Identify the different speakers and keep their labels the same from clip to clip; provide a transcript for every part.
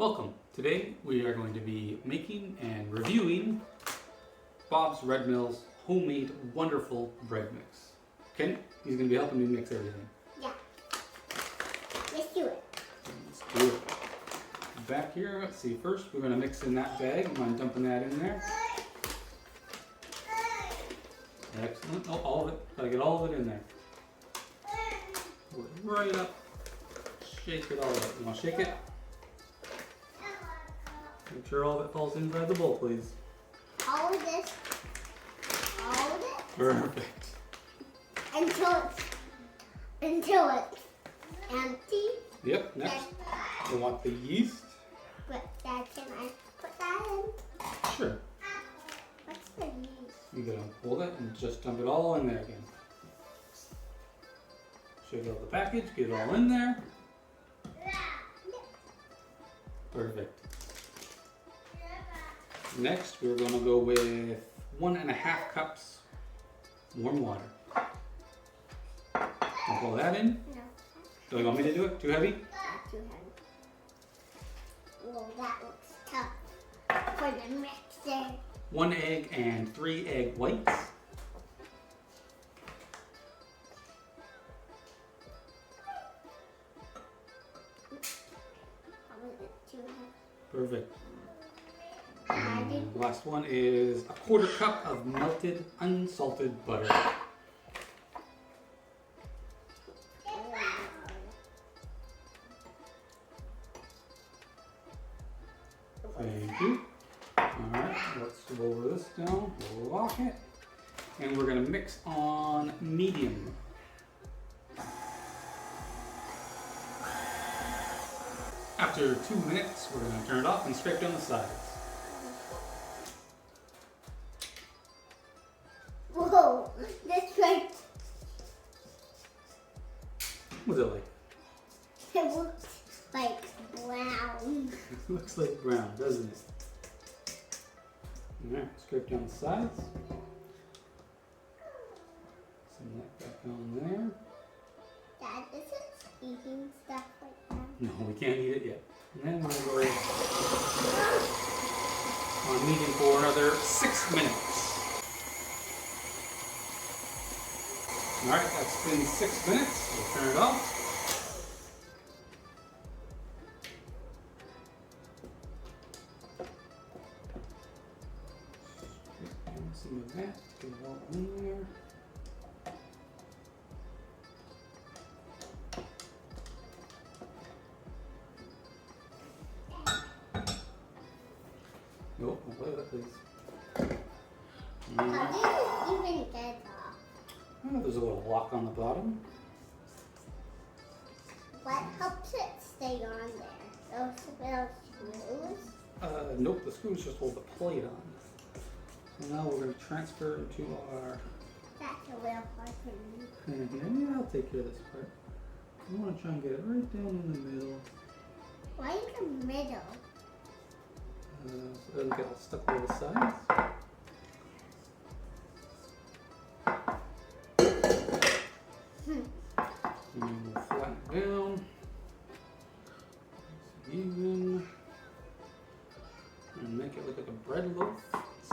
Speaker 1: Welcome. Today we are going to be making and reviewing Bob's Red Mill's homemade wonderful bread mix. Ken, he's going to be helping me mix everything.
Speaker 2: Yeah. Let's do it.
Speaker 1: Let's do it. Back here, let's see, first we're going to mix in that bag. I'm going to dumping that in there. Excellent. Oh, all of it. Gotta get all of it in there. Pull it right up. Shake it all up. You want to shake it? Make sure all of it falls inside the bowl, please.
Speaker 2: All of this. All of it.
Speaker 1: Perfect.
Speaker 2: Until it's empty.
Speaker 1: Yep, next we want the yeast.
Speaker 2: But Dad, can I put that in?
Speaker 1: Sure.
Speaker 2: What's the yeast?
Speaker 1: You gotta hold it and just dump it all in there again. Shake out the package, get it all in there. Perfect. Next, we're gonna go with 1.5 cups warm water. I'll pour that in.
Speaker 2: No.
Speaker 1: Do you want me to do it? Too heavy?
Speaker 2: Not too heavy. Well, that looks tough for the mixer.
Speaker 1: 1 egg and 3 egg whites.
Speaker 2: How is it too heavy?
Speaker 1: Perfect. Last one is 1/4 cup of melted unsalted butter. Thank you. Alright, let's lower this down, lock it, and we're going to mix on medium. After 2 minutes, we're going to turn it off and scrape down the sides.
Speaker 2: Whoa, that's right.
Speaker 1: What's it like?
Speaker 2: It looks like brown.
Speaker 1: It looks like brown, doesn't it? Alright, scrape down the sides. Send that back on there.
Speaker 2: Dad, isn't eating stuff like that?
Speaker 1: No, we can't eat it yet. And then we're going to go on medium for another 6 minutes. Alright, that's been 6 minutes. We'll turn it off. Some of that, get it all in there. Nope, don't play with it, please.
Speaker 2: How do you even get off?
Speaker 1: Oh, there's a little lock on the bottom.
Speaker 2: What helps it stay on there? Those screws?
Speaker 1: Nope, the screws just hold the plate on. So now we're going to transfer into our...
Speaker 2: That's a real hard for me.
Speaker 1: Yeah, I'll take care of this part. I want to try and get it right down in the middle.
Speaker 2: Why in the middle?
Speaker 1: So it doesn't get all stuck to the sides. And we'll flatten it down. Nice and even. And make it look like a bread loaf. It's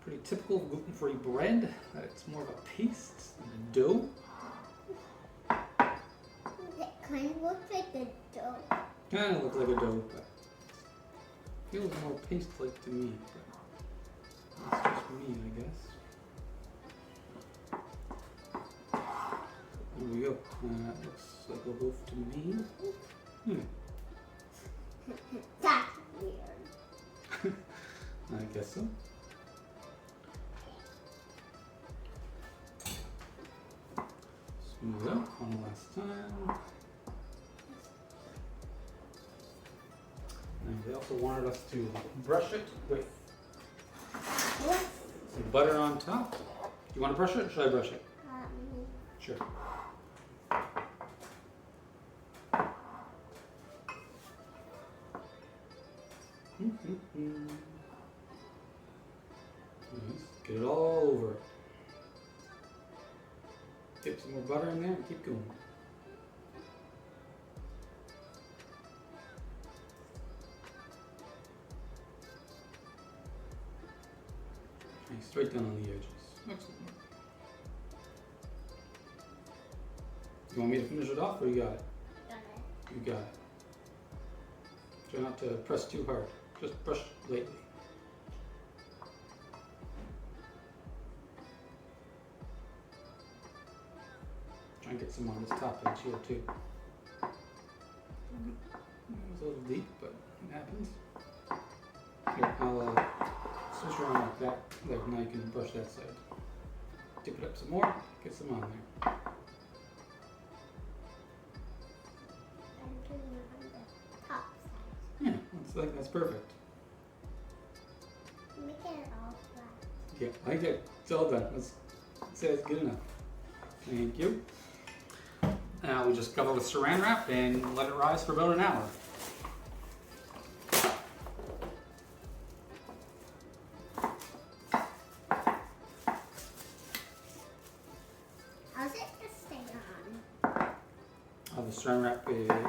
Speaker 1: pretty typical of gluten-free bread, that it's more of a paste than a dough.
Speaker 2: It kind of looks like a dough.
Speaker 1: Kind of looks like a dough, but feels more paste-like to me. But that's just me, I guess. There we go. That looks like a loaf to me.
Speaker 2: That's weird.
Speaker 1: I guess so. Smooth out one last time. And they also wanted us to brush it with some butter on top. Do you want to brush it or should I brush it? Sure. Get it all over it. Dip some more butter in there and keep going. Nice, right down on the edges. Excellent. You want me to finish it off or you got it?
Speaker 2: Got it.
Speaker 1: You got it. Try not to press too hard. Just brush lightly. Try and get some on this top edge here too. It was a little deep, but it happens. Here, I'll switch around like that. There, now you can brush that side. Dip it up some more, get some on there.
Speaker 2: I'm doing it on the top side.
Speaker 1: Yeah, that's perfect.
Speaker 2: Make it all flat.
Speaker 1: Yeah, I like it. It's all done. Let's say it's good enough. Thank you. Now we just cover with saran wrap and let it rise for about an hour.
Speaker 2: How's it just stay on?
Speaker 1: The saran wrap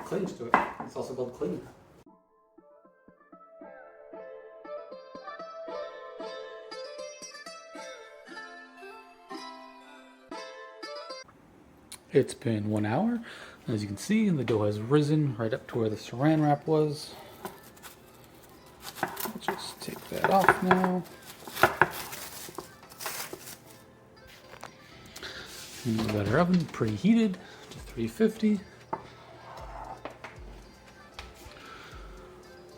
Speaker 1: clings to it. It's also called cling wrap. It's been 1 hour. As you can see, the dough has risen right up to where the saran wrap was. I'll just take that off now. And we've got our oven preheated to 350.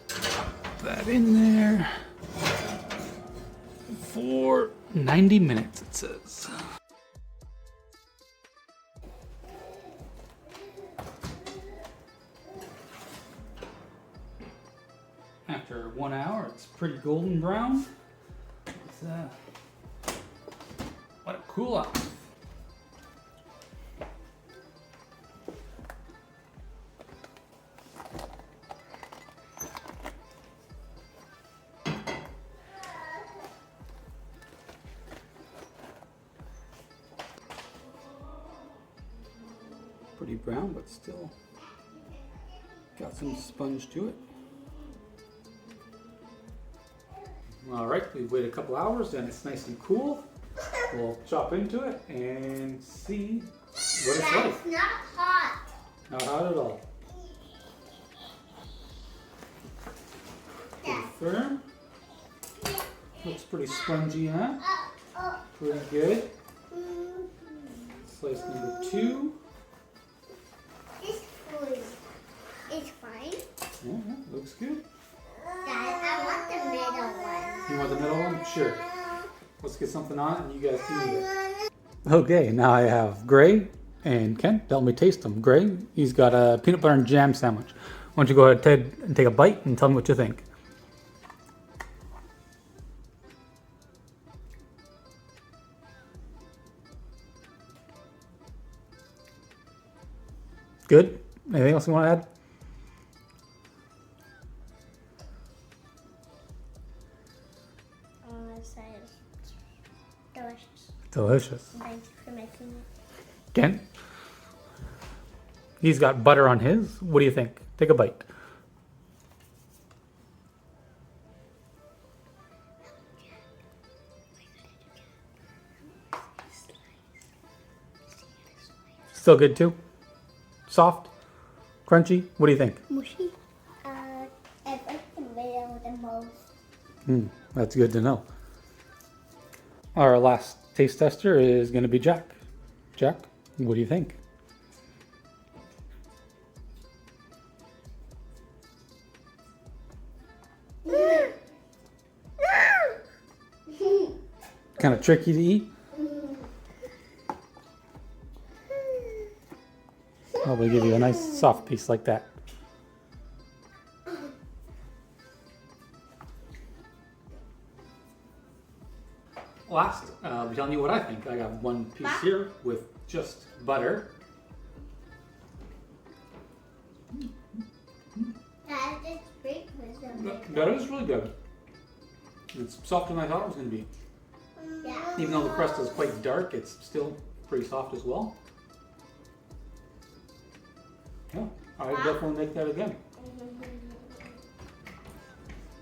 Speaker 1: Put that in there for 90 minutes, it says. After 1 hour, it's pretty golden brown. Let's let it cool off. Pretty brown, but still got some sponge to it. All right, we've waited a couple hours and it's nice and cool. We'll chop into it and see what it's like.
Speaker 2: That's not hot.
Speaker 1: Not hot at all. Pretty firm. Looks pretty spongy, huh? Pretty good. Slice number 2.
Speaker 2: This food is fine.
Speaker 1: Yeah, looks good.
Speaker 2: Dad, I want the middle one.
Speaker 1: You want the middle one? Sure. Let's get something on it and you guys can eat it. Okay, now I have Gray and Kent. Help me taste them. Gray, he's got a peanut butter and jam sandwich. Why don't you go ahead, Ted, and take a bite and tell me what you think. Good? Anything else you want to add?
Speaker 2: Delicious.
Speaker 1: Delicious.
Speaker 2: Thanks for making it.
Speaker 1: Kent? He's got butter on his. What do you think? Take a bite. Still good too? Soft? Crunchy? What do you think?
Speaker 2: Mushy. I like the middle the most.
Speaker 1: That's good to know. Our last taste tester is going to be Jack. Jack, what do you think? Kind of tricky to eat. Probably give you a nice soft piece like that. Last, I'll be telling you what I think. I got one piece here with just butter.
Speaker 2: That is great with the
Speaker 1: That is really good. It's softer than I thought it was going to be.
Speaker 2: Yeah.
Speaker 1: Even though the crust is quite dark, it's still pretty soft as well. Yeah, I would definitely make that again.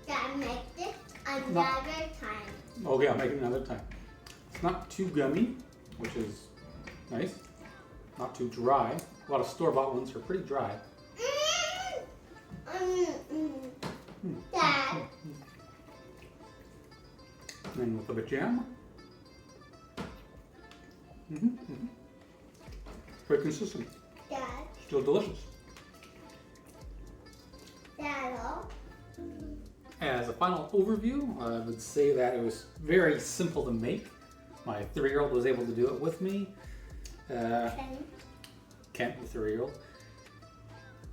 Speaker 2: Can I make this another time?
Speaker 1: Okay, I'll make it another time. It's not too gummy, which is nice. Not too dry. A lot of store-bought ones are pretty dry.
Speaker 2: Dad.
Speaker 1: And with a bit of jam. Very consistent.
Speaker 2: Dad.
Speaker 1: Still delicious.
Speaker 2: Dad.
Speaker 1: As a final overview, I would say that it was very simple to make. My 3-year-old was able to do it with me. Kent, the 3-year-old.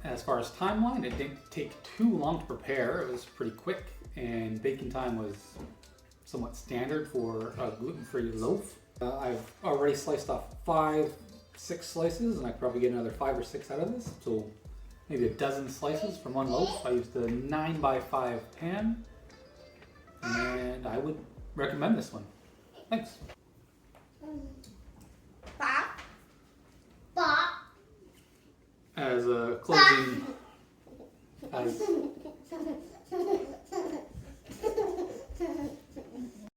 Speaker 1: As far as timeline, it didn't take too long to prepare. It was pretty quick, and baking time was somewhat standard for a gluten-free loaf. I've already sliced off 5-6 slices, and I probably get another 5 or 6 out of this. So maybe a dozen slices from one loaf. I used a 9x5 pan, and I would recommend this one. Thanks.
Speaker 2: Bop. Bop.
Speaker 1: As a closing, as